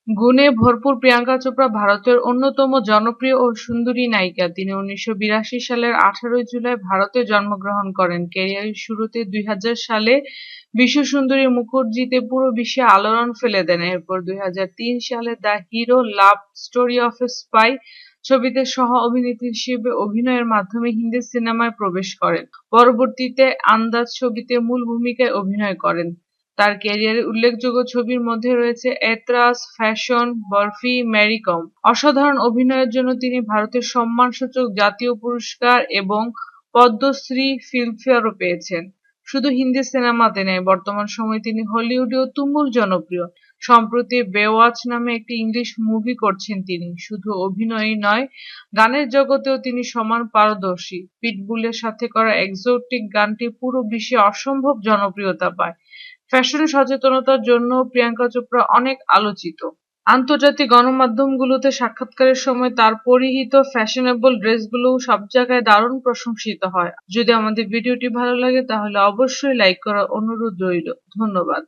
গুণে ভরপুর প্রিয়াঙ্কা চোপড়া ভারতের অন্যতম জনপ্রিয় ও সুন্দরী নায়িকা। তিনি ১৯৮২ সালের ১৮ জুলাই ভারতে জন্মগ্রহণ করেন। ক্যারিয়ারের শুরুতে ২০০০ সালে বিশ্বসুন্দরী মুখোর্জিতে পুরো বিশ্বে আলোড়ন ফেলে দেন। এরপর ২০০৩ সালে the hero love story of A spy ছবিতে সহ-অভিনেত্রী হিসেবে অভিনয়ের মাধ্যমে হিন্দি সিনেমায় প্রবেশ করেন। পরবর্তীতে আন্দাজ ছবিতে মূল ভূমিকায় অভিনয় করেন। তার ক্যারিয়ারের উল্লেখযোগ্য ছবির মধ্যে রয়েছে এতরাজ, ফ্যাশন, বরফি, মেরি কম। অসাধারণ অভিনয়ের জন্য তিনি ভারতের সম্মানসূচক জাতীয় পুরস্কার এবং পদ্মশ্রী ফিল্মফেয়ারও পেয়েছেন। শুধু হিন্দি সিনেমাতে নয়, বর্তমান সময়ে তিনি হলিউডেও তুমুল জনপ্রিয়। সম্প্রতি বেওয়াচ নামে একটি ইংলিশ মুভি করছেন তিনি। শুধু অভিনয়ই নয়, গানের জগতেও তিনি সমান পারদর্শী। পিটবুলের সাথে করা এক্সোটিক গানটি পুরো বিশ্বে অসম্ভব জনপ্রিয়তা পায়। ফ্যাশন সচেতনতার জন্যও প্রিয়াঙ্কা চোপড়া অনেক আলোচিত। আন্তর্জাতিক গণমাধ্যমগুলোতে সাক্ষাৎকারের সময় তার পরিহিত ফ্যাশনেবল ড্রেসগুলোও সব জায়গায় দারুণ প্রশংসিত হয়। যদি আমাদের ভিডিওটি ভালো লাগে তাহলে অবশ্যই লাইক করার অনুরোধ রইল। ধন্যবাদ।